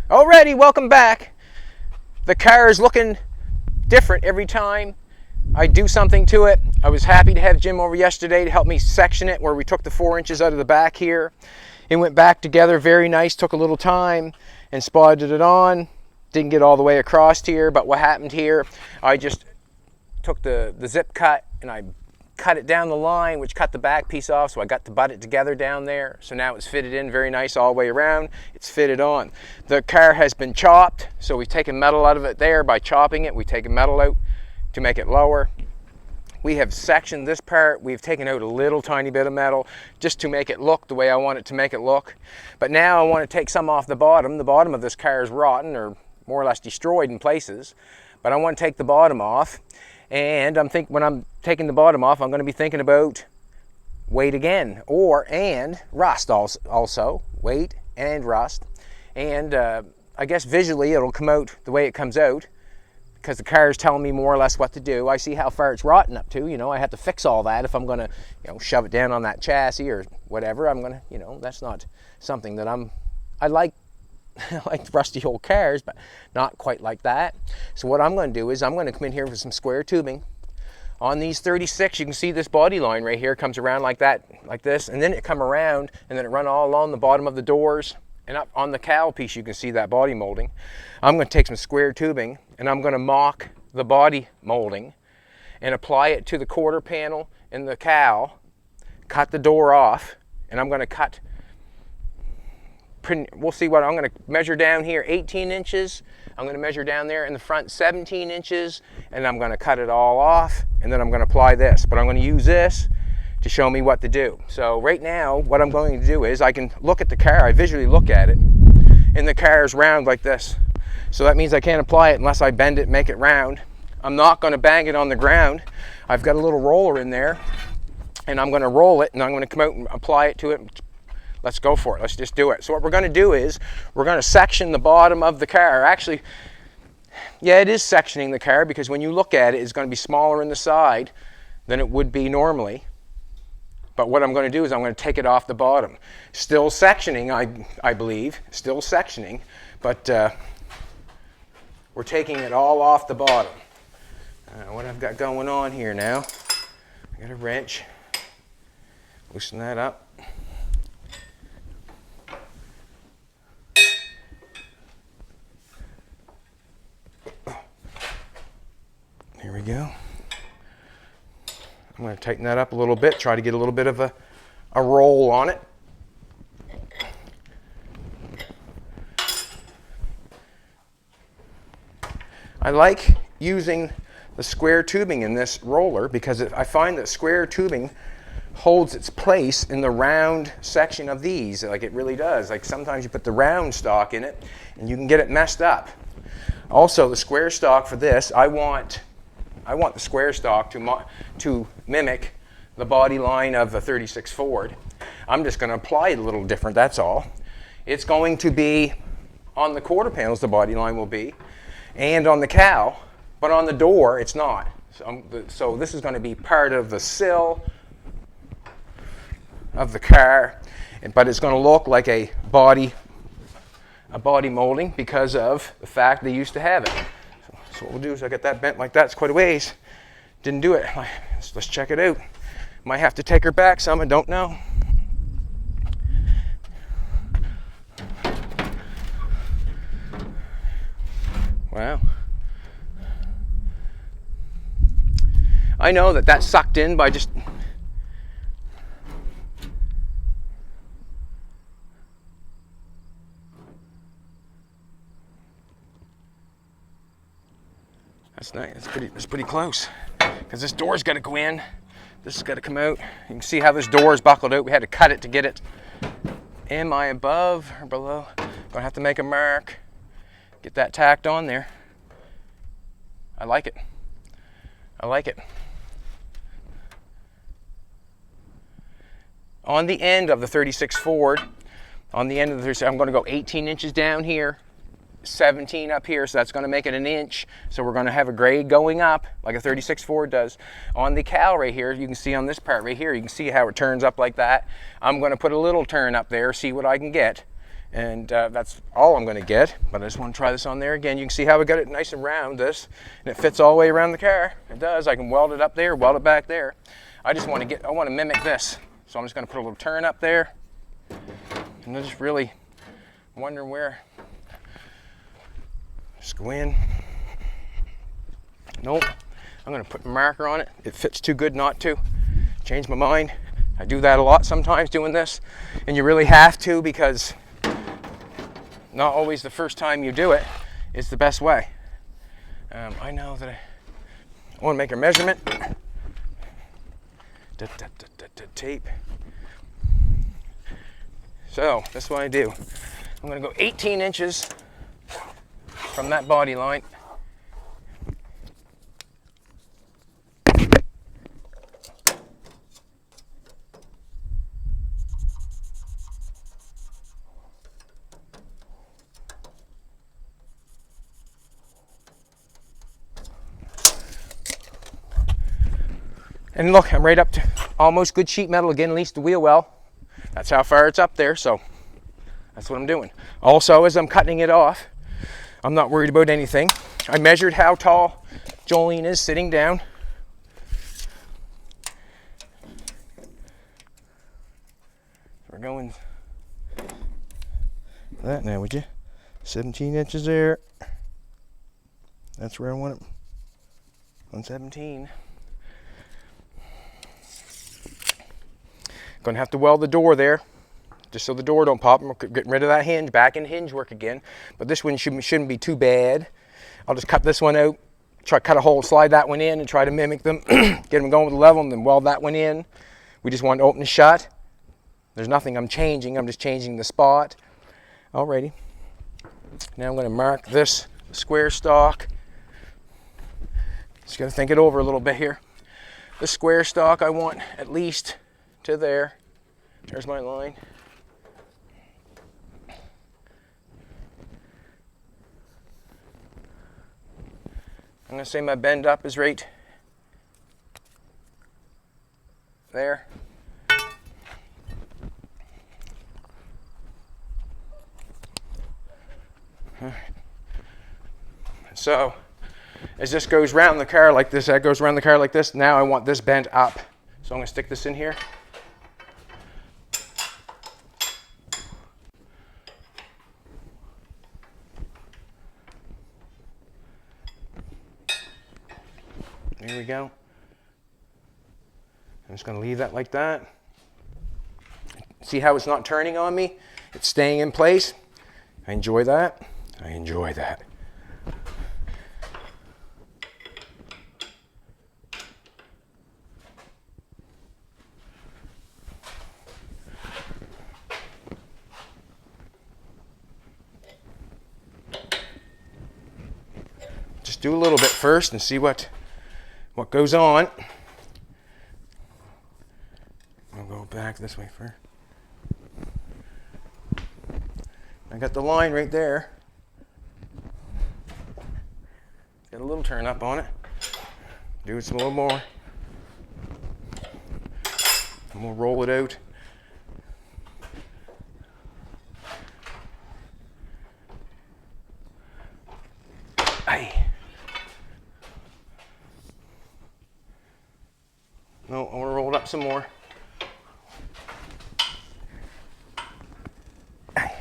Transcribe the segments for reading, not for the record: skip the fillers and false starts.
Alrighty, welcome back. The car is looking different every time I do something to it. I was happy to have Jim over yesterday to help me section it, where we took the 4 inches out of the back here. It went back together very nice, took a little time, and spotted it on. Didn't get all the way across here, but what happened here, I just took the zip cut and I cut it down the line, which cut the back piece off, so I got to butt it together down there. So now it's fitted in very nice all the way around. It's fitted on. The car has been chopped, so we've taken metal out of it there by chopping it. We've taken metal out to make it lower. We have sectioned this part. We've taken out a little tiny bit of metal just to make it look the way I want it to make it look. But now I want to take some off the bottom. The bottom of this car is rotten, or more or less destroyed in places. But I want to take the bottom off. And when I'm taking the bottom off, I'm going to be thinking about weight again, and rust also, weight and rust. And I guess visually it'll come out the way it comes out, because the car is telling me more or less what to do. I see how far it's rotten up to. I have to fix all that if I'm going to, shove it down on that chassis or whatever. I'm going to, that's not something that I like. I like rusty old cars, but not quite like that. So what I'm going to do is I'm going to come in here with some square tubing. On these 36, you can see this body line right here comes around like that, like this, and then it come around, and then it run all along the bottom of the doors, and up on the cowl piece you can see that body molding. I'm going to take some square tubing, and I'm going to mock the body molding and apply it to the quarter panel in the cowl, cut the door off, and I'm going to cut. We'll see what I'm going to measure down here, 18 inches. I'm going to measure down there in the front 17 inches, and I'm going to cut it all off, and then I'm going to apply this. But I'm going to use this to show me what to do. So right now, what I'm going to do is I can look at the car, I visually look at it, and the car is round like this. So that means I can't apply it unless I bend it, make it round. I'm not going to bang it on the ground. I've got a little roller in there, and I'm going to roll it, and I'm going to come out and apply it to it. Let's go for it. Let's just do it. So what we're going to do is we're going to section the bottom of the car. Actually, yeah, it is sectioning the car, because when you look at it, it's going to be smaller in the side than it would be normally. But what I'm going to do is I'm going to take it off the bottom. Still sectioning, I believe. Still sectioning, but we're taking it all off the bottom. What I've got going on here now, I got a wrench. Loosen that up. Here we go. I'm going to tighten that up a little bit, try to get a little bit of a roll on it. I like using the square tubing in this roller because I find that square tubing holds its place in the round section of these, like it really does. Like sometimes you put the round stock in it and you can get it messed up. Also, the square stock for this, I want the square stock to mimic the body line of a 36 Ford. I'm just going to apply it a little different, that's all. It's going to be on the quarter panels, the body line will be, and on the cowl, but on the door it's not. So this is going to be part of the sill of the car, but it's going to look like a body molding because of the fact they used to have it. So what we'll do is I got that bent like that. It's quite a ways. Didn't do it. Let's check it out. Might have to take her back some. I don't know. Wow. I know that sucked in by just... That's nice. That's pretty close. Because this door's got to go in. This has got to come out. You can see how this door is buckled out. We had to cut it to get it. Am I above or below? Gonna have to make a mark. Get that tacked on there. I like it. I like it. On the end of the 36 Ford, I'm going to go 18 inches down here, 17 up here, so that's going to make it an inch. So we're going to have a grade going up like a 36 Ford does. On the cowl right here, you can see on this part right here, you can see how it turns up like that. I'm going to put a little turn up there, see what I can get, And that's all I'm going to get, but I just want to try this on there again. You can see how we got it nice and round, this, and it fits all the way around the car. It does. I can weld it up there, weld it back there. I want to mimic this. So I'm just going to put a little turn up there. And I'm just really wondering where. Just go in. Nope. I'm going to put a marker on it. It fits too good not to. Change my mind. I do that a lot sometimes doing this, and you really have to, because not always the first time you do it is the best way. I know that I want to make a measurement. Tape. So that's what I do. I'm going to go 18 inches from that body line. And look, I'm right up to almost good sheet metal again, at least the wheel well. That's how far it's up there, so that's what I'm doing. Also, as I'm cutting it off, I'm not worried about anything. I measured how tall Jolene is sitting down. We're going that now, would you? 17 inches there. That's where I want it. On 17. Going to have to weld the door there, just so the door don't pop. I'm getting rid of that hinge, back in hinge work again. But this one shouldn't be too bad. I'll just cut this one out, try to cut a hole, slide that one in, and try to mimic them, get them going with the level, and then weld that one in. We just want to open and shut. There's nothing I'm changing, I'm just changing the spot. Alrighty. Now I'm going to mark this square stock. Just got to think it over a little bit here. The square stock I want at least to there. There's my line. I'm going to say my bend up is right there. So as this goes around the car like this, that goes around the car like this, now I want this bent up. So I'm going to stick this in here. There we go. I'm just going to leave that like that. See how it's not turning on me? It's staying in place. I enjoy that. I enjoy that. Just do a little bit first and see what goes on. I'll go back this way first. I got the line right there. Get a little turn up on it. Do it some little more. And we'll roll it out. Aye. No, I want to roll it up some more. Aye.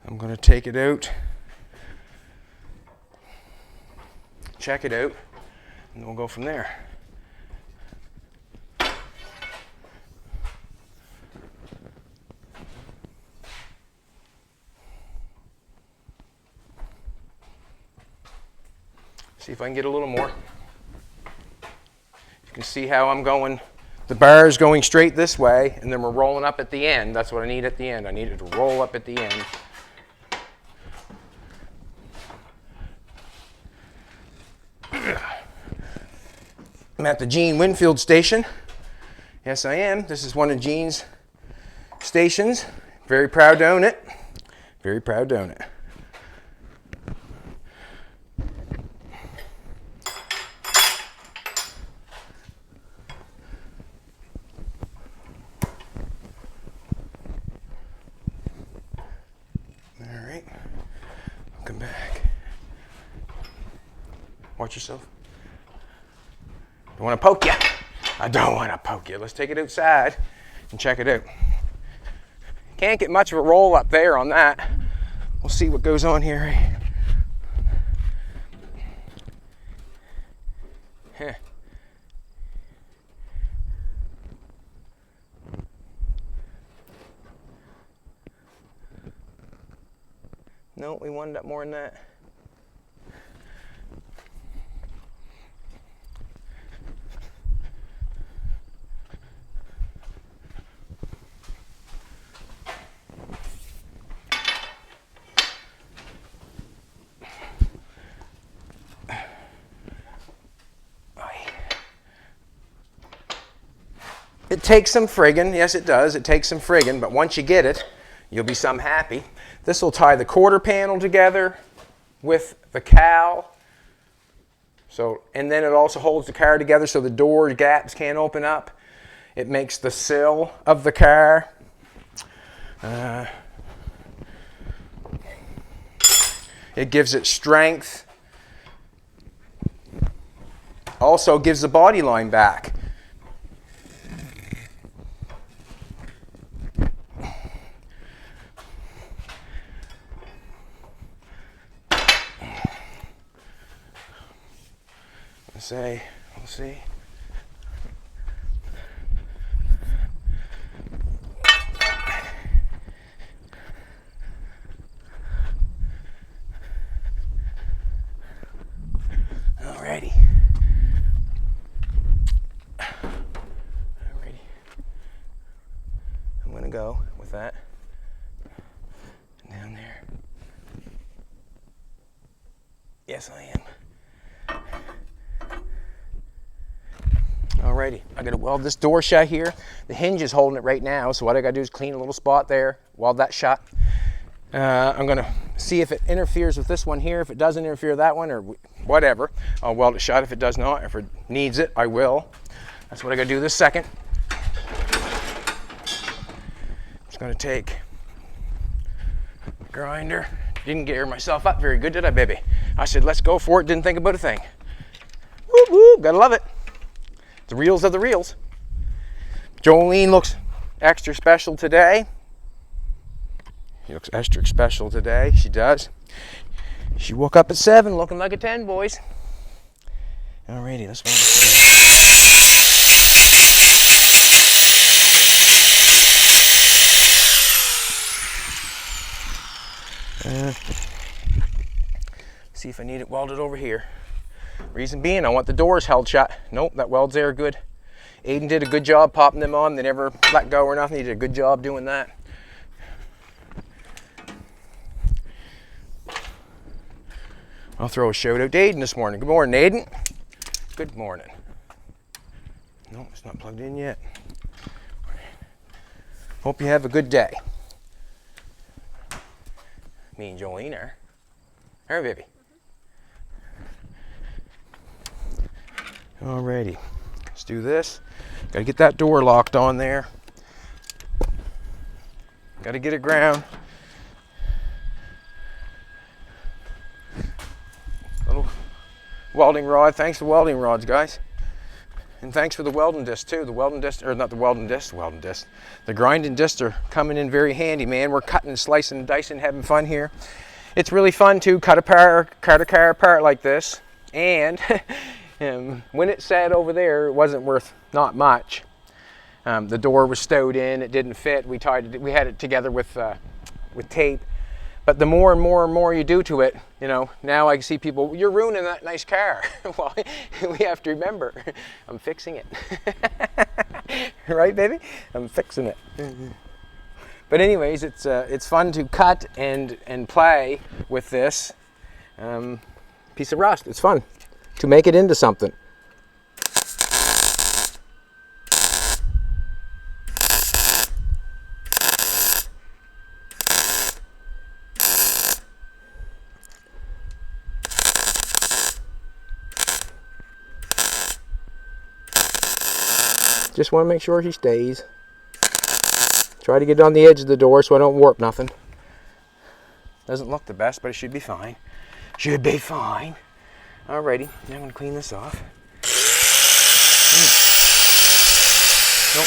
I'm going to take it out, check it out, and we'll go from there. See if I can get a little more. You can see how I'm going. The bar is going straight this way, and then we're rolling up at the end. That's what I need at the end. I need it to roll up at the end. I'm at the Gene Winfield station. Yes, I am. This is one of Gene's stations. Very proud to own it. Very proud to own it. All right. Welcome back. Watch yourself. Don't want to poke you. I don't want to poke you. Let's take it outside and check it out. Can't get much of a roll up there on that. We'll see what goes on here. Huh. No, we wanted up more than that. It takes some friggin', yes it does, it takes some friggin', but once you get it, you'll be some happy. This will tie the quarter panel together with the cowl. So, and then it also holds the car together so the door gaps can't open up. It makes the sill of the car. It gives it strength. Also gives the body line back. We'll see. Alrighty. I'm gonna go with that down there. Yes, I am. Alrighty, I gotta weld this door shut here. The hinge is holding it right now, so what I gotta do is clean a little spot there, weld that shut. I'm gonna see if it interferes with this one here. If it doesn't interfere with that one or whatever, I'll weld it shut. If it does not, if it needs it, I will. That's what I gotta do this second. Just gonna take the grinder. Didn't gear myself up very good, did I, baby? I said, let's go for it, didn't think about a thing. Whoop, whoop, gotta love it. The reels of the reels. Jolene looks extra special today. She looks extra special today. She does. She woke up at 7 looking like a 10, boys. Alrighty, let's see if I need it welded over here. Reason being, I want the doors held shut. Nope, that welds there good. Aiden did a good job popping them on. They never let go or nothing. He did a good job doing that. I'll throw a shout out to Aiden this morning. Good morning, Aiden. Good morning. No, it's not plugged in yet. Hope you have a good day. Me and Jolene are. All right, baby. Alrighty, let's do this. Gotta get that door locked on there. Gotta get it ground. Little welding rod. Thanks for welding rods, guys. And thanks for the welding disc too. The welding disc, or not the welding disc, the grinding discs are coming in very handy, man. We're cutting, slicing, and dicing, having fun here. It's really fun to cut a car apart like this. And when it sat over there, it wasn't worth not much. The door was stowed in, it didn't fit. We had it together with tape. But the more and more and more you do to it, you know, now I see people, you're ruining that nice car. Well, we have to remember, I'm fixing it. Right, baby? I'm fixing it. But anyways, it's fun to cut and play with this piece of rust. It's fun to make it into something. Just want to make sure she stays. Try to get it on the edge of the door so I don't warp nothing. Doesn't look the best, but it should be fine. Should be fine. Alrighty, now I'm going to clean this off. Nope.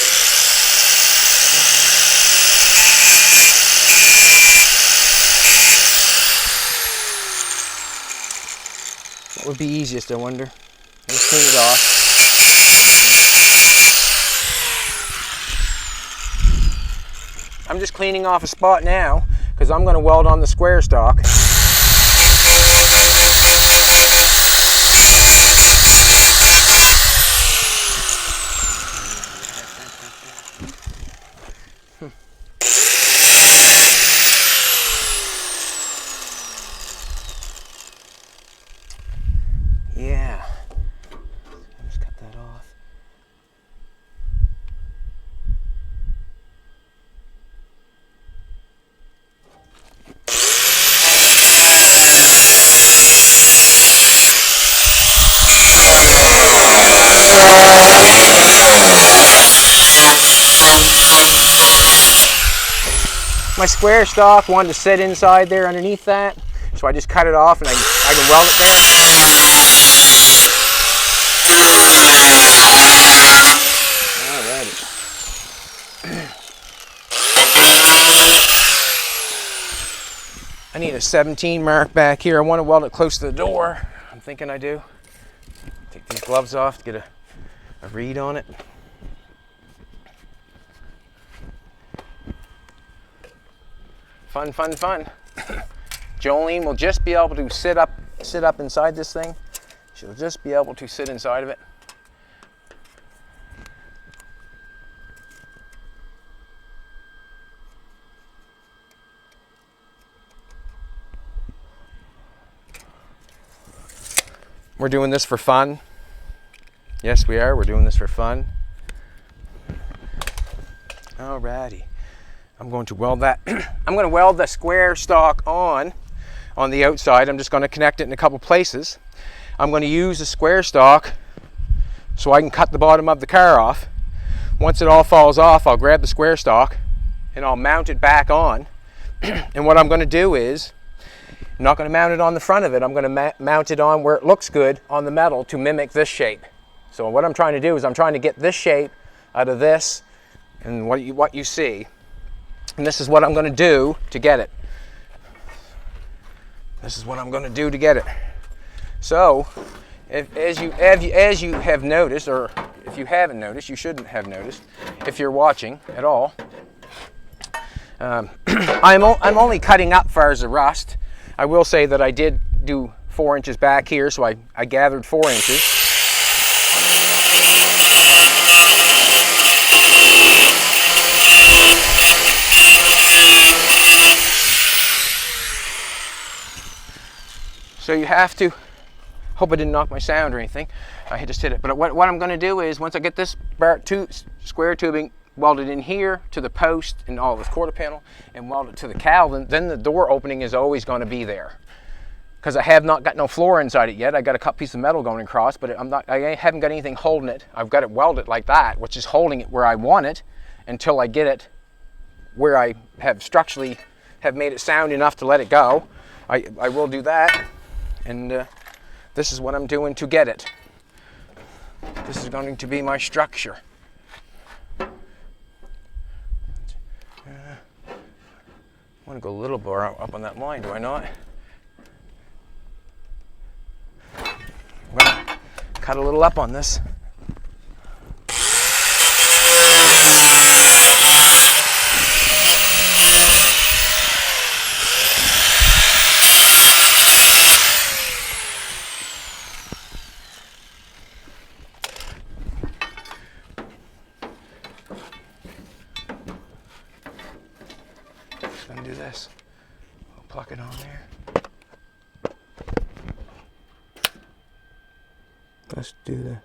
What would be easiest, I wonder? Let's clean it off. I'm just cleaning off a spot now because I'm going to weld on the square stock. Yeah. Let's cut that off. My square stock wanted to sit inside there underneath that, so I just cut it off and I can weld it there. Alrighty. I need a 17 mark back here. I want to weld it close to the door. I'm thinking I do. Take these gloves off to get a read on it. Fun, fun, fun. Jolene will just be able to sit up inside this thing. She'll just be able to sit inside of it. We're doing this for fun. Yes, we are. We're doing this for fun. Alrighty. I'm going to weld that. I'm going to weld the square stock on the outside. I'm just going to connect it in a couple places. I'm going to use the square stock so I can cut the bottom of the car off. Once it all falls off, I'll grab the square stock and I'll mount it back on. And what I'm going to do is, I'm not going to mount it on the front of it. I'm going to mount it on where it looks good on the metal to mimic this shape. So what I'm trying to do is I'm trying to get this shape out of this and what you see. And this is what I'm going to do to get it. This is what I'm going to do to get it. So, as you have noticed, or if you haven't noticed, you shouldn't have noticed, if you're watching at all, I'm only cutting up far as the rust. I will say that I did do 4 inches back here, so I gathered 4 inches. So you have to, hope I didn't knock my sound or anything. I just hit it. But what I'm going to do is, once I get this square tubing welded in here to the post and all this quarter panel and welded to the cowl, then the door opening is always going to be there. Because I have not got no floor inside it yet. I got a cut piece of metal going across, but I haven't got anything holding it. I've got it welded like that, which is holding it where I want it until I get it where I have structurally have made it sound enough to let it go. I will do that. And this is what I'm doing to get it. This is going to be my structure. I want to go a little more up on that line, do I not? I'm going to cut a little up on this. Do this. I'll pluck it on there. Let's do this.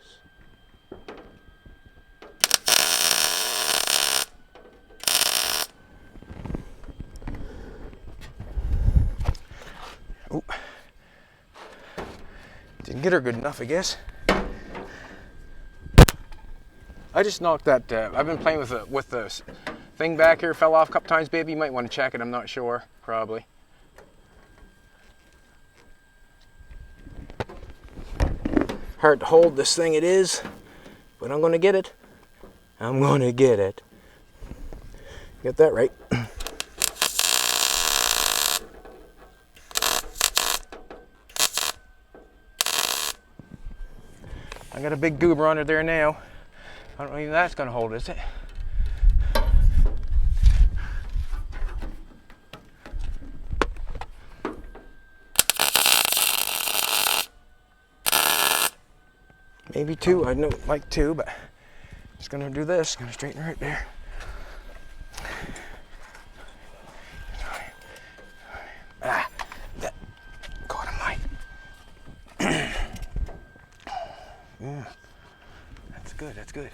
Ooh. Didn't get her good enough, I guess. I just knocked that. I've been playing with the thing back here. Fell off a couple times, baby. You might want to check it. I'm not sure. Probably. Hard to hold this thing. It is, but I'm gonna get it. I'm gonna get it. Get that right. I got a big goober under there now. I don't know if that's gonna hold, is it? Maybe two. I don't like two, but just gonna do this. Gonna straighten right there. Ah, that caught him right. Yeah, that's good. That's good.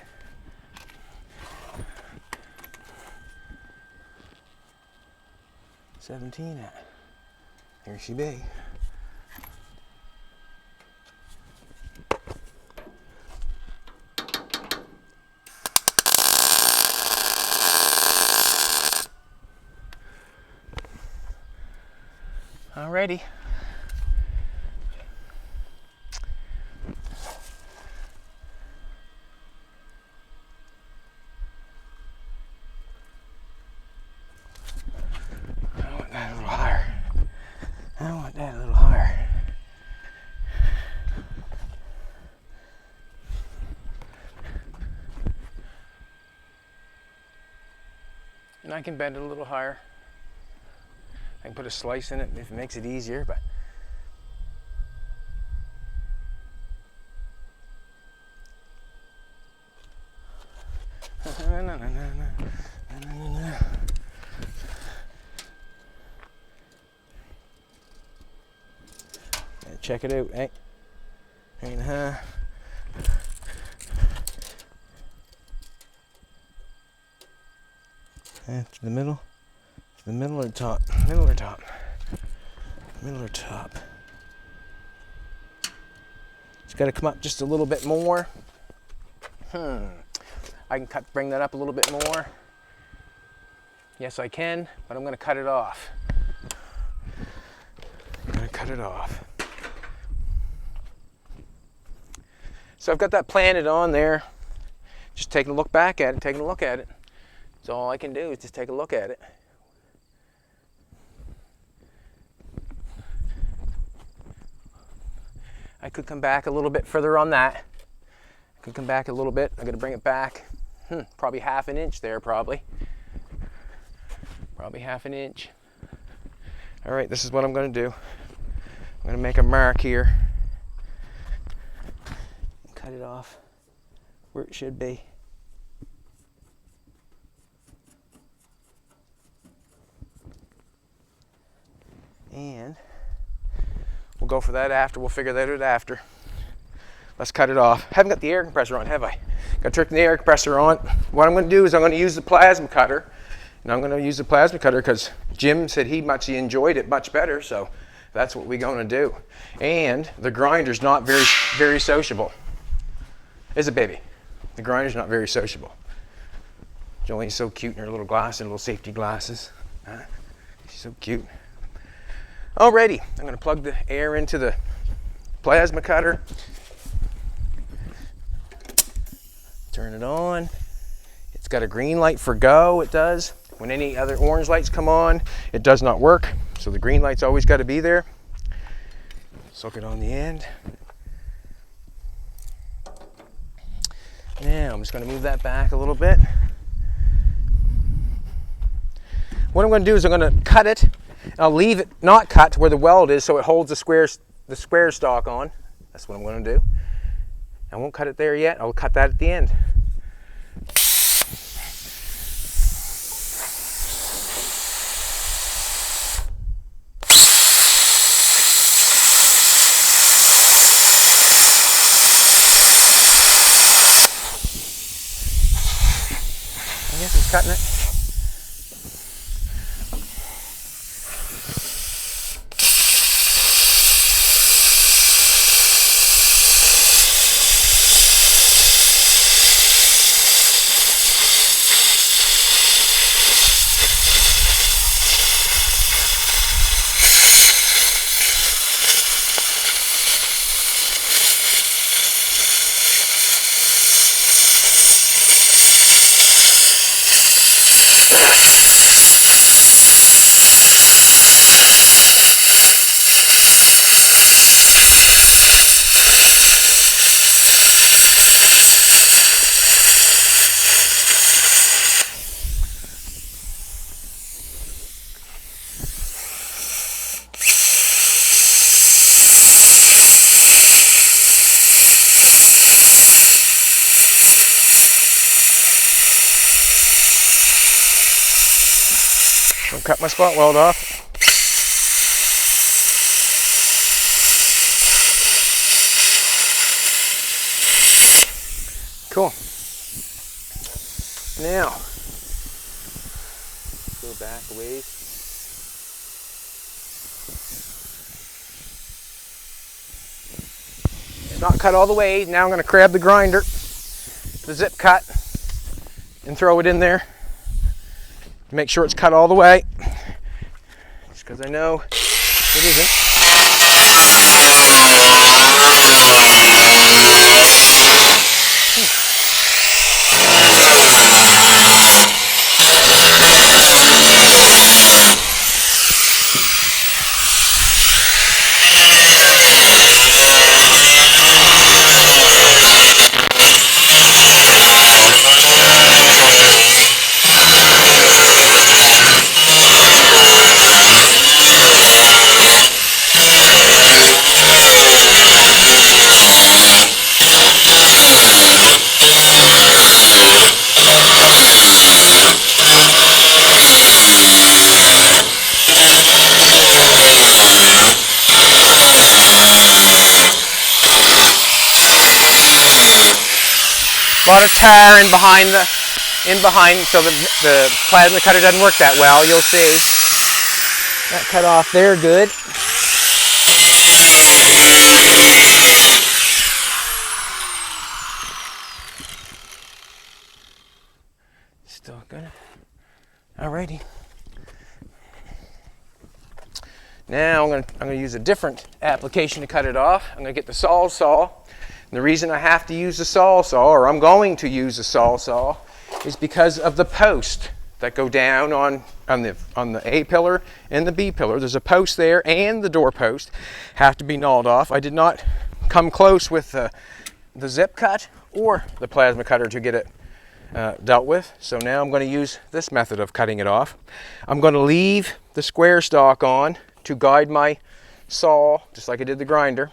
$17 at. Here she be. Alrighty. I want that a little higher. I want that a little higher. And I can bend it a little higher. I can put a slice in it if it makes it easier, but check it out, eh? 3.5. To the middle. The middle or top? Middle or top? Middle or top? It's got to come up just a little bit more. I can bring that up a little bit more. Yes, I can, but I'm going to cut it off. I'm going to cut it off. So I've got that planted on there. Just taking a look back at it, taking a look at it. That's all I can do is just take a look at it. I could come back a little bit further on that. I could come back a little bit. I'm going to bring it back probably 1/2 inch there, probably. Probably 1/2 inch. All right, this is what I'm going to do. I'm going to make a mark here. Cut it off where it should be. And we'll go for that after. We'll figure that out after. Let's cut it off. Haven't got the air compressor on, have I? Got to turn the air compressor on. What I'm going to do is I'm going to use the plasma cutter. And I'm going to use the plasma cutter because Jim said he enjoyed it much better. So that's what we're going to do. And the grinder's not very sociable. Is it, baby? The grinder's not very sociable. Jolene's so cute in her little glasses, little safety glasses. She's so cute. Alrighty, I'm going to plug the air into the plasma cutter. Turn it on. It's got a green light for go, it does. When any other orange lights come on, it does not work. So the green light's always got to be there. Soak it on the end. Now I'm just going to move that back a little bit. What I'm going to do is I'm going to cut it. I'll leave it not cut to where the weld is so it holds the square stock on. That's what I'm going to do. I won't cut it there yet. I'll cut that at the end. I guess it's cutting it. Don't cut my spot weld off. Cool. Now, go back a ways. It's not cut all the way. Now I'm going to grab the grinder, the zip cut, and throw it in there to make sure it's cut all the way. Just because I know it isn't. Bought a tire in behind, so the plasma cutter doesn't work that well. You'll see. That cut off there good. Still good. Alrighty. Now I'm gonna use a different application to cut it off. I'm gonna get the saw. And the reason I have to use the saw, or I'm going to use the saw, is because of the post that go down on the A pillar and the B pillar. There's a post there, and the door post have to be gnawed off. I did not come close with the zip cut or the plasma cutter to get it dealt with. So now I'm going to use this method of cutting it off. I'm going to leave the square stock on to guide my saw, just like I did the grinder.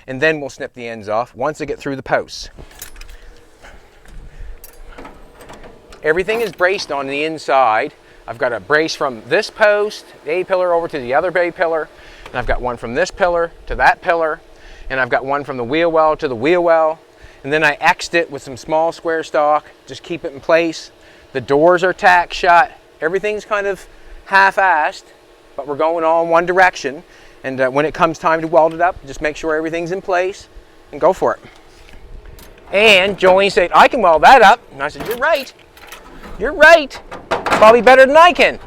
And then we'll snip the ends off once I get through the posts. Everything is braced on the inside. I've got a brace from this post, the A pillar, over to the other A pillar. And I've got one from this pillar to that pillar. And I've got one from the wheel well to the wheel well. And then I X'd it with some small square stock, just keep it in place. The doors are tacked shut. Everything's kind of half-assed, but we're going all in one direction. And when it comes time to weld it up, just make sure everything's in place and go for it. And Jolene said, I can weld that up. And I said, you're right. You're right. Probably better than I can.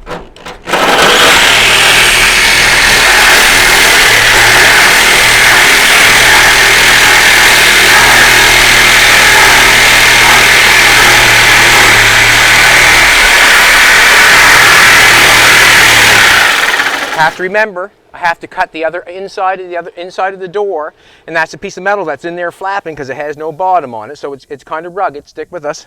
I have to remember, I have to cut the other inside of the door, and that's a piece of metal that's in there flapping because it has no bottom on it, so it's kind of rugged. Stick with us.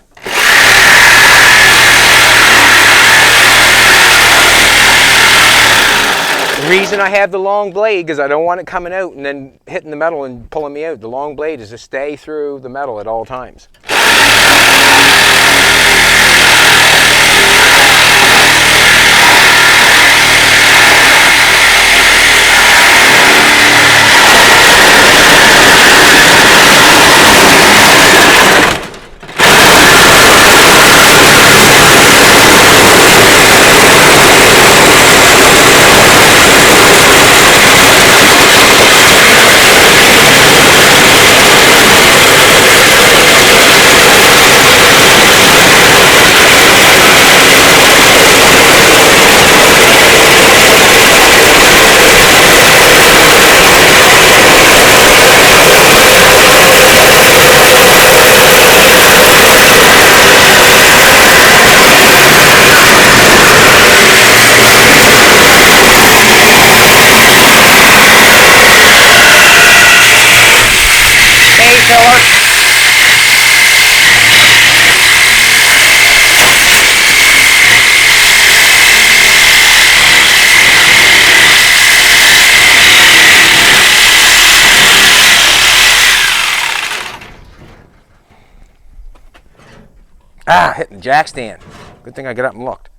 The reason I have the long blade because I don't want it coming out and then hitting the metal and pulling me out. The long blade is to stay through the metal at all times. Ah, hitting the jack stand. Good thing I got up and looked.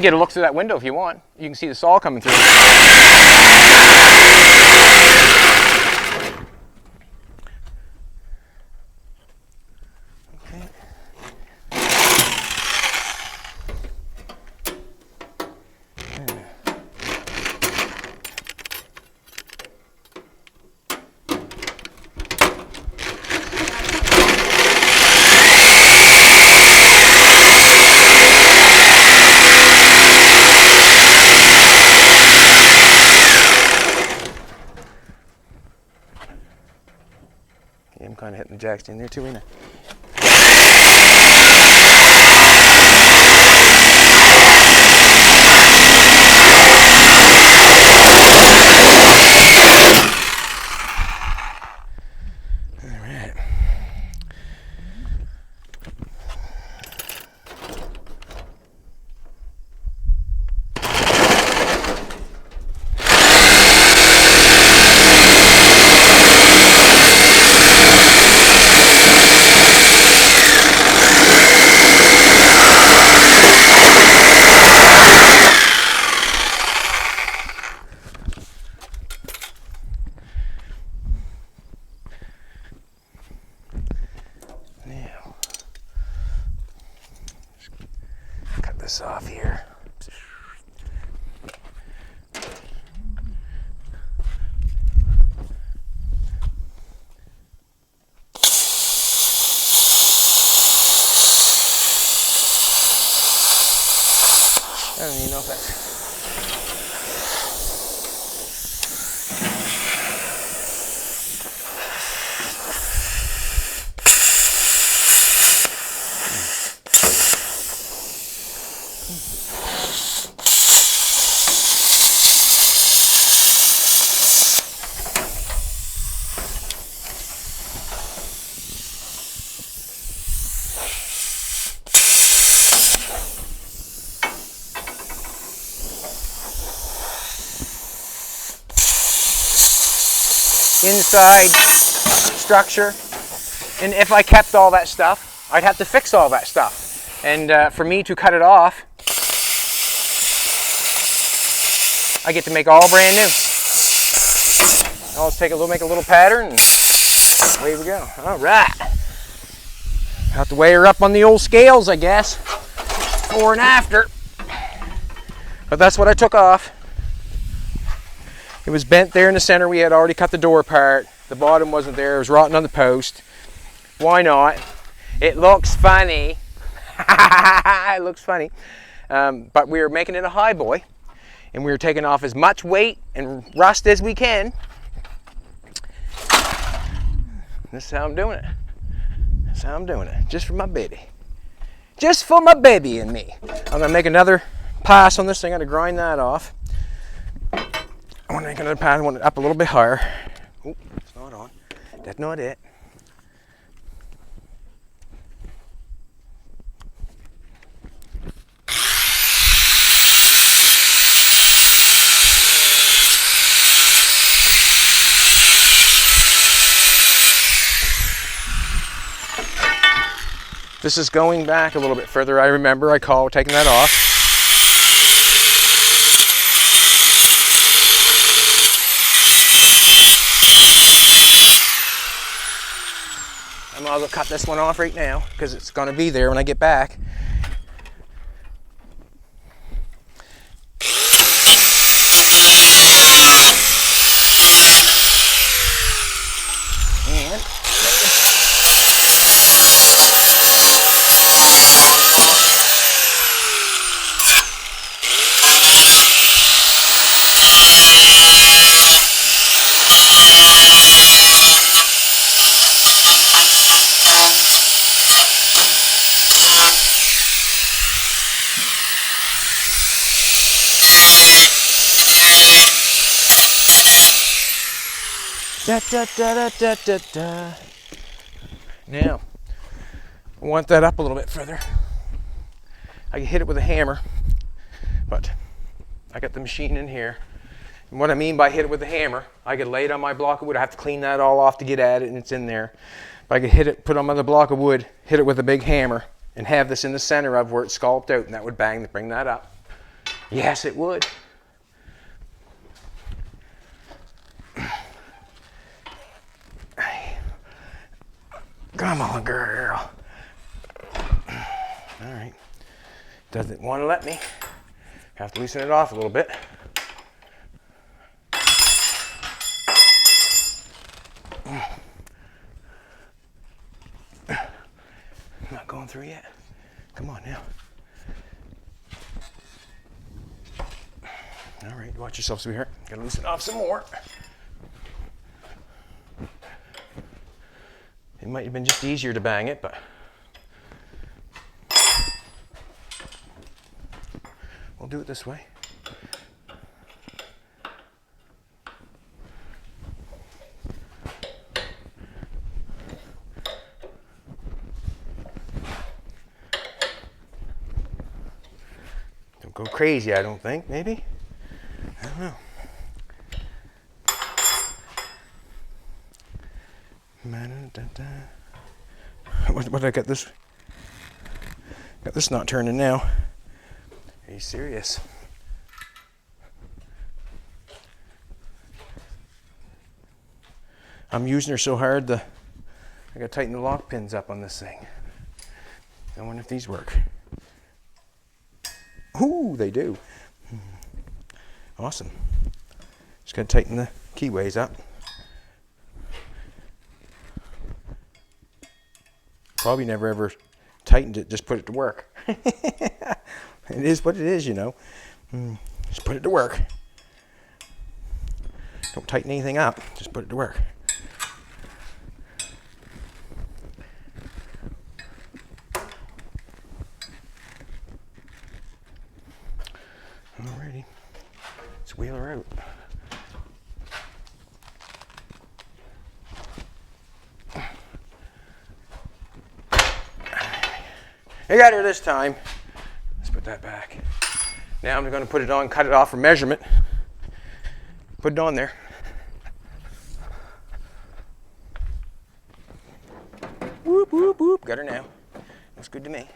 can get a look through that window if you want. You can see the saw coming through. I'm kind of hitting the jacks in there too, ain't I? All right. Off here. I don't even know if that's... inside structure, and if I kept all that stuff, I'd have to fix all that stuff, and for me to cut it off, I get to make all brand new. Now let's take a little, make a little pattern, and away we go. All right, have to weigh her up on the old scales, I guess, before and after, but that's what I took off. It was bent there in the center. We had already cut the door apart. The bottom wasn't there. It was rotten on the post. Why not? It looks funny. It looks funny. But we were making it a high boy, and we were taking off as much weight and rust as we can. This is how I'm doing it. That's how I'm doing it. Just for my baby. Just for my baby and me. I'm going to make another pass on this thing. I'm going to grind that off. I want to make another pass. I want it up a little bit higher. Oh, it's not on. That's not it. This is going back a little bit further. I remember I called taking that off. I might as well cut this one off right now because it's going to be there when I get back. And da, da, da, da, da, da. Now, I want that up a little bit further. I can hit it with a hammer, but I got the machine in here. And what I mean by hit it with a hammer, I could lay it on my block of wood. I have to clean that all off to get at it, and it's in there. But I could hit it, put it on the block of wood, hit it with a big hammer, and have this in the center of where it's sculpted out, and that would bring that up. Yes, it would. Come on, girl. All right. Doesn't want to let me. Have to loosen it off a little bit. Not going through yet. Come on now. All right, watch yourself, sweetheart. Gotta loosen it off some more. It might have been just easier to bang it, but we'll do it this way. Don't go crazy, I don't think, maybe? I don't know. What did I get this? Got this not turning now. Are you serious? I'm using her so hard I gotta tighten the lock pins up on this thing. I wonder if these work. Ooh, they do. Awesome. Just gotta tighten the keyways up. Probably never ever tightened it, just put it to work. It is what it is, you know. Just put it to work. Don't tighten anything up, just put it to work. Alrighty, let's wheel her out. I got her this time. Let's put that back. Now I'm going to put it on, cut it off for measurement. Put it on there. Whoop, whoop, whoop. Got her now. Looks good to me.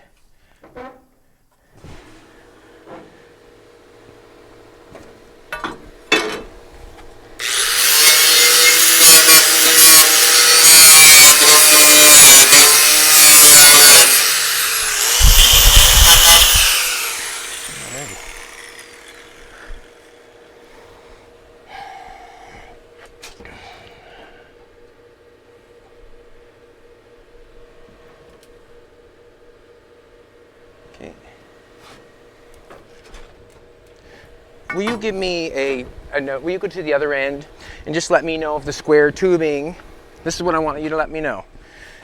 Will you give me a note? Will you go to the other end and just let me know if the square tubing, this is what I want you to let me know.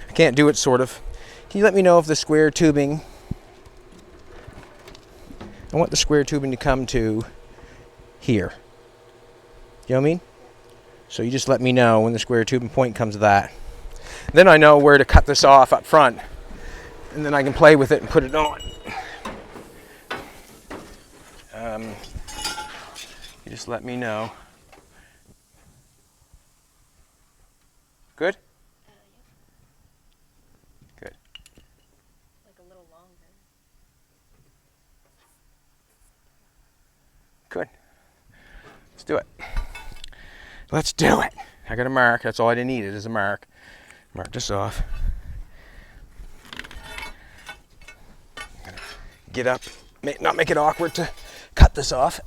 I can't do it sort of. Can you let me know if the square tubing, I want the square tubing to come to here. You know what I mean? So you just let me know when the square tubing point comes to that. Then I know where to cut this off up front. And then I can play with it and put it on. You just let me know. Good? Good. Like a little longer. Good. Let's do it. Let's do it. I got a mark. That's all I needed is a mark. Mark this off. I'm gonna get up, not make it awkward to cut this off.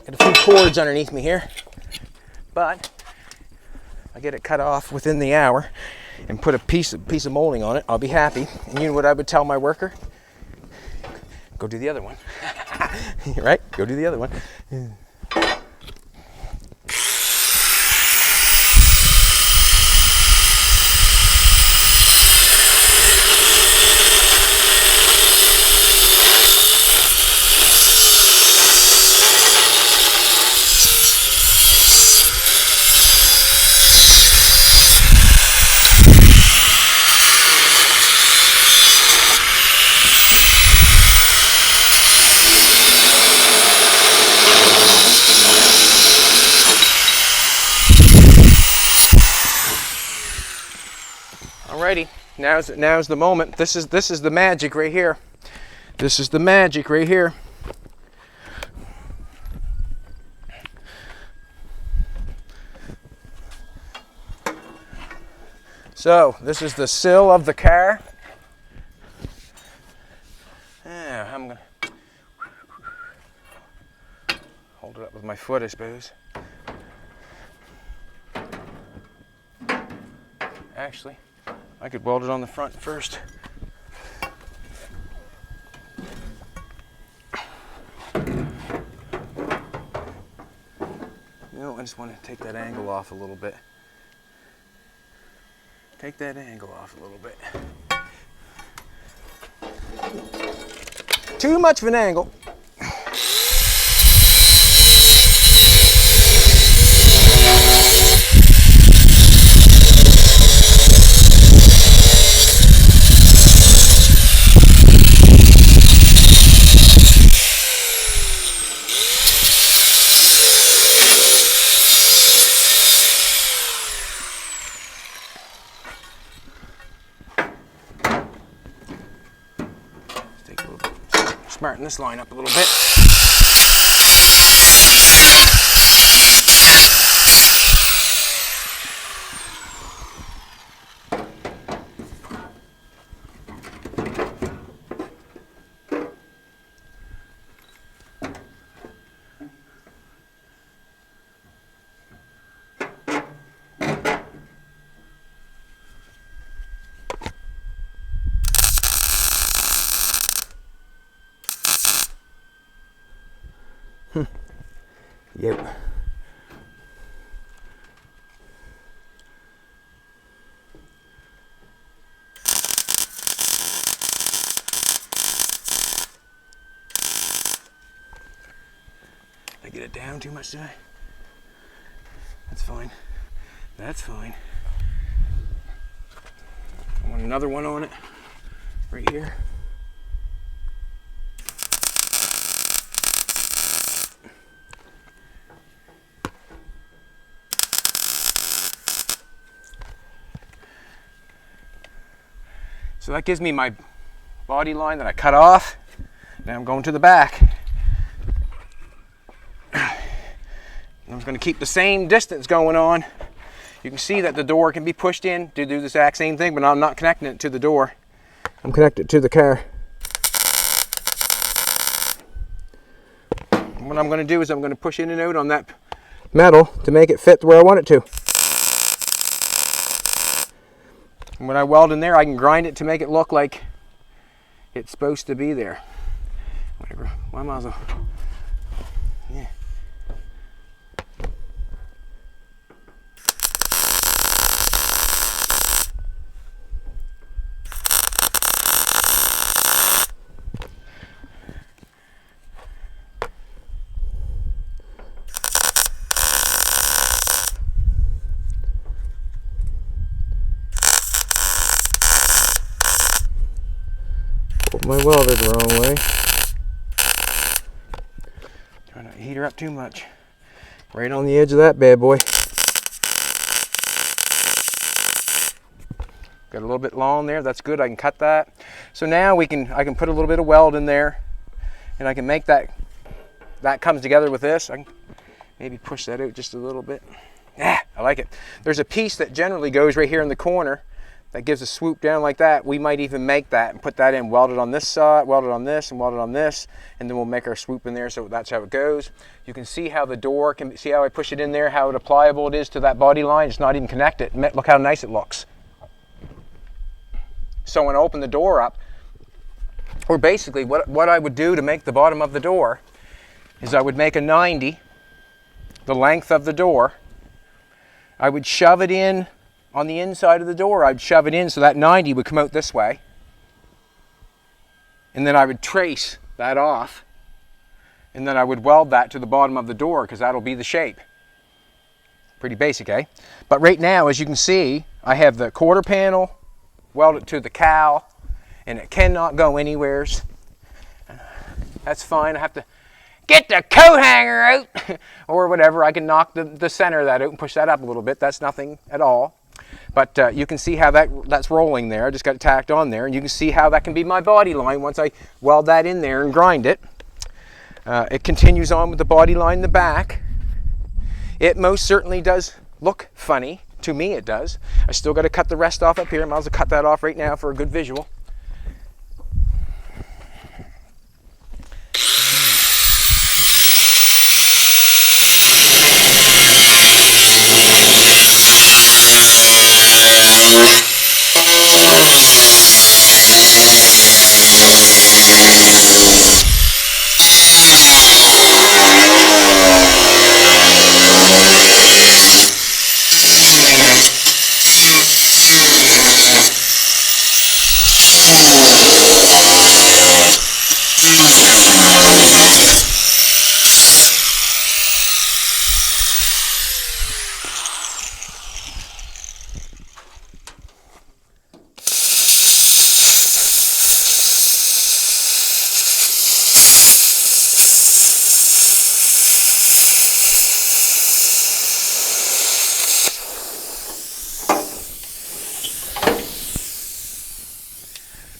Got a few cords underneath me here, but I get it cut off within the hour and put a piece of molding on it. I'll be happy. And you know what I would tell my worker? Go do the other one. Right? Go do the other one. Alrighty, now's the moment. This is the magic right here. This is the magic right here. So this is the sill of the car. Yeah, I'm gonna hold it up with my foot, I suppose. Actually, I could weld it on the front first. No, I just want to take that angle off a little bit. Take that angle off a little bit. Too much of an angle. Smarten this line up a little bit. Yep. Did I get it down too much today? That's fine. That's fine. I want another one on it right here. So that gives me my body line that I cut off. Now I'm going to the back. I'm just going to keep the same distance going on. You can see that the door can be pushed in to do the exact same thing, but I'm not connecting it to the door. I'm connected to the car. What I'm going to do is I'm going to push in and out on that metal to make it fit where I want it to. And when I weld in there, I can grind it to make it look like it's supposed to be there. Whatever. Why might as well. Yeah. My welder the wrong way. Try not to heat her up too much. Right on the edge of that bad boy. Got a little bit long there. That's good. I can cut that. So now I can put a little bit of weld in there, and I can make that comes together with this. I can maybe push that out just a little bit. Yeah, I like it. There's a piece that generally goes right here in the corner that gives a swoop down like that. We might even make that and put that in, weld it on this side, weld it on this, and weld it on this, and then we'll make our swoop in there. So that's how it goes. You can see how the door can, see how I push it in there, how applicable it is to that body line. It's not even connected. Look how nice it looks. So when I open the door up, or basically what I would do to make the bottom of the door is I would make a 90, the length of the door. I would shove it in on the inside of the door. I'd shove it in so that 90 would come out this way. And then I would trace that off. And then I would weld that to the bottom of the door because that'll be the shape. Pretty basic, eh? But right now, as you can see, I have the quarter panel welded to the cowl, and it cannot go anywheres. That's fine. I have to get the coat hanger out or whatever. I can knock the center of that out and push that up a little bit. That's nothing at all. But you can see how that's rolling there. I just got it tacked on there, and you can see how that can be my body line once I weld that in there and grind it. It continues on with the body line in the back. It most certainly does look funny, To me it does. I still got to cut the rest off up here. I might as well cut that off right now for a good visual.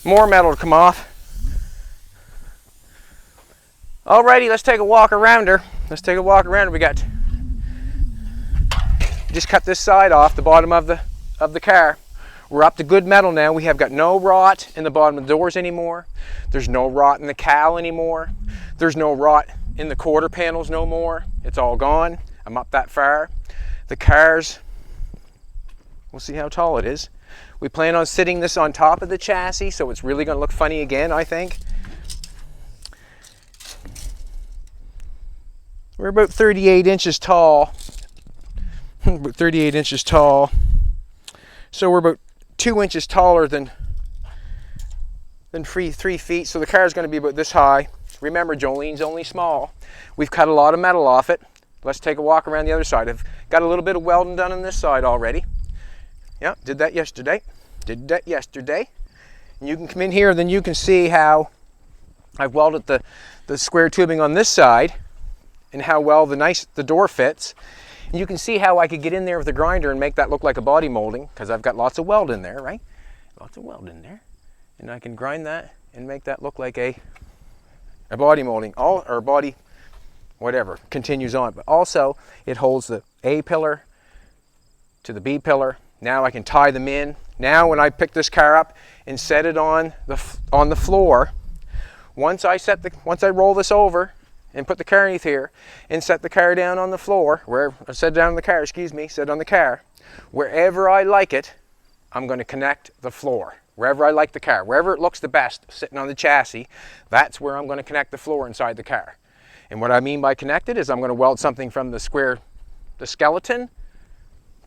More metal to come off. Alrighty, let's take a walk around her. Let's take a walk around her. We just cut this side off, the bottom of the car. We're up to good metal now. We have got no rot in the bottom of the doors anymore. There's no rot in the cowl anymore. There's no rot in the quarter panels no more. It's all gone. I'm up that far. The cars, we'll see how tall it is. We plan on sitting this on top of the chassis, so it's really going to look funny again, I think. We're about 38 inches tall. About 38 inches tall. So we're about 2 inches taller than 3 feet. So the car is going to be about this high. Remember, Jolene's only small. We've cut a lot of metal off it. Let's take a walk around the other side. I've got a little bit of welding done on this side already. Yeah, did that yesterday. And you can come in here, then you can see how I've welded the square tubing on this side and how well the door fits. And you can see how I could get in there with the grinder and make that look like a body molding, because I've got lots of weld in there, right? Lots of weld in there. And I can grind that and make that look like a body molding, or body, whatever, continues on. But also, it holds the A pillar to the B pillar. Now I can tie them in. Now when I pick this car up and set it on the floor, once I roll this over and put the car underneath here and set the car down on the floor, set on the car, wherever I like it, I'm going to connect the floor. Wherever I like the car, wherever it looks the best sitting on the chassis, that's where I'm going to connect the floor inside the car. And what I mean by connected is I'm going to weld something from the skeleton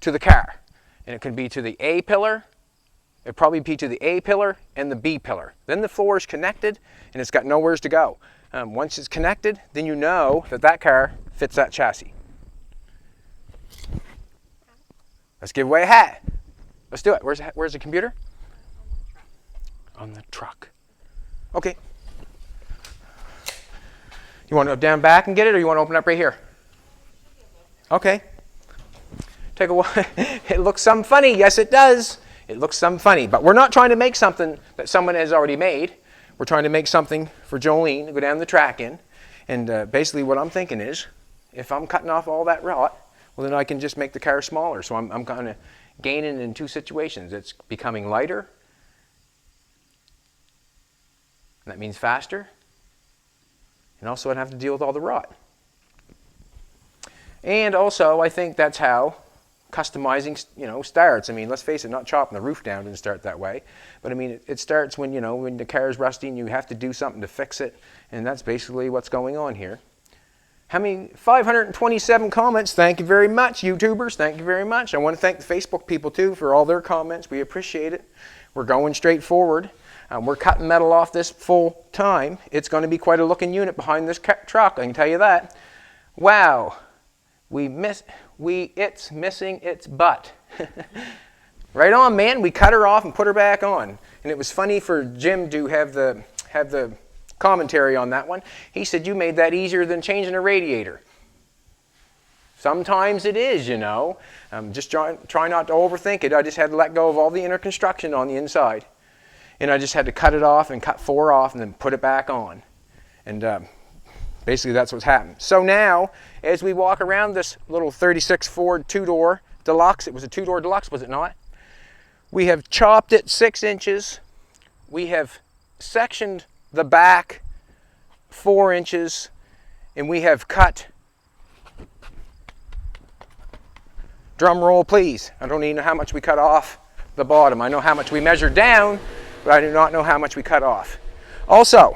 to the car. And it can be to the A pillar. It'd probably be to the A pillar and the B pillar. Then the floor is connected and it's got nowhere to go. Once it's connected, then you know that car fits that chassis. Let's give away a hat. Let's do it. Where's the computer? On the truck. Okay. You want to go down back and get it, or you want to open up right here? Okay. Take a walk. It looks some funny. Yes, it does. It looks some funny. But we're not trying to make something that someone has already made. We're trying to make something for Jolene to go down the track in. And basically what I'm thinking is, if I'm cutting off all that rot, well, then I can just make the car smaller. So I'm kind of gaining in two situations. It's becoming lighter. And that means faster. And also I don't have to deal with all the rot. And also, I think that's how customizing, starts. I mean, let's face it, not chopping the roof down didn't start that way. But I mean, it starts when, when the car is rusty and you have to do something to fix it. And that's basically what's going on here. 527 comments. Thank you very much, YouTubers. Thank you very much. I want to thank the Facebook people, too, for all their comments. We appreciate it. We're going straight forward. We're cutting metal off this full time. It's going to be quite a looking unit behind this truck, I can tell you that. Wow. It's missing its butt. Right on, man. We cut her off and put her back on. And it was funny for Jim to have the commentary on that one. He said, you made that easier than changing a radiator. Sometimes it is, Just try not to overthink it. I just had to let go of all the inner construction on the inside. And I just had to cut it off and cut 4 off and then put it back on. And basically that's what's happened. So now, as we walk around this little 36 Ford 2-door deluxe. It was a 2-door deluxe, was it not? We have chopped it 6 inches. We have sectioned the back 4 inches, and we have cut, drum roll please, I don't even know how much we cut off the bottom. I know how much we measured down, but I do not know how much we cut off. Also,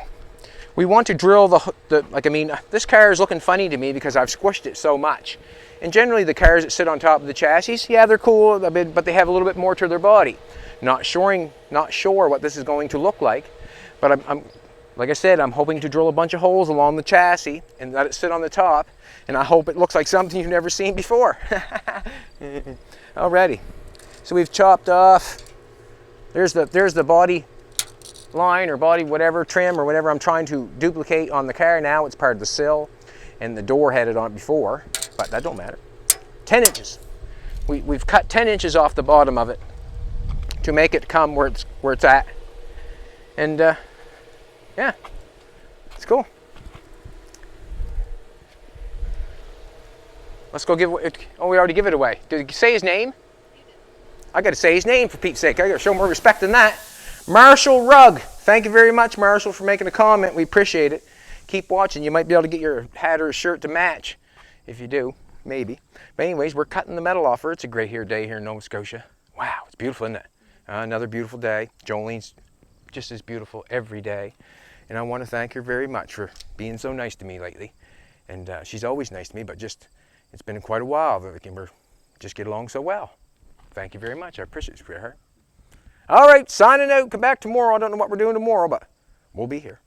we want to drill this car is looking funny to me because I've squished it so much. And generally the cars that sit on top of the chassis, yeah, they're cool, but they have a little bit more to their body. Not sure what this is going to look like, but I'm like I said, I'm hoping to drill a bunch of holes along the chassis and let it sit on the top, and I hope it looks like something you've never seen before. Alrighty, so we've chopped off, there's the body line or body whatever, trim or whatever I'm trying to duplicate on the car now. It's part of the sill, and the door had it on it before, but that don't matter. 10 inches. We've cut 10 inches off the bottom of it to make it come where it's at. And yeah, it's cool. Let's go give it. Oh, we already give it away. Did you say his name? I got to say his name for Pete's sake. I got to show more respect than that. Marshall Rugg. Thank you very much, Marshall, for making a comment. We appreciate it. Keep watching. You might be able to get your hat or shirt to match. If you do, maybe. But anyways, we're cutting the metal off her. It's a great day here in Nova Scotia. Wow, it's beautiful, isn't it? Another beautiful day. Jolene's just as beautiful every day. And I want to thank her very much for being so nice to me lately. And she's always nice to me, but just it's been quite a while that we can just get along so well. Thank you very much. I appreciate it, sweetheart. All right, signing out. Come back tomorrow. I don't know what we're doing tomorrow, but we'll be here.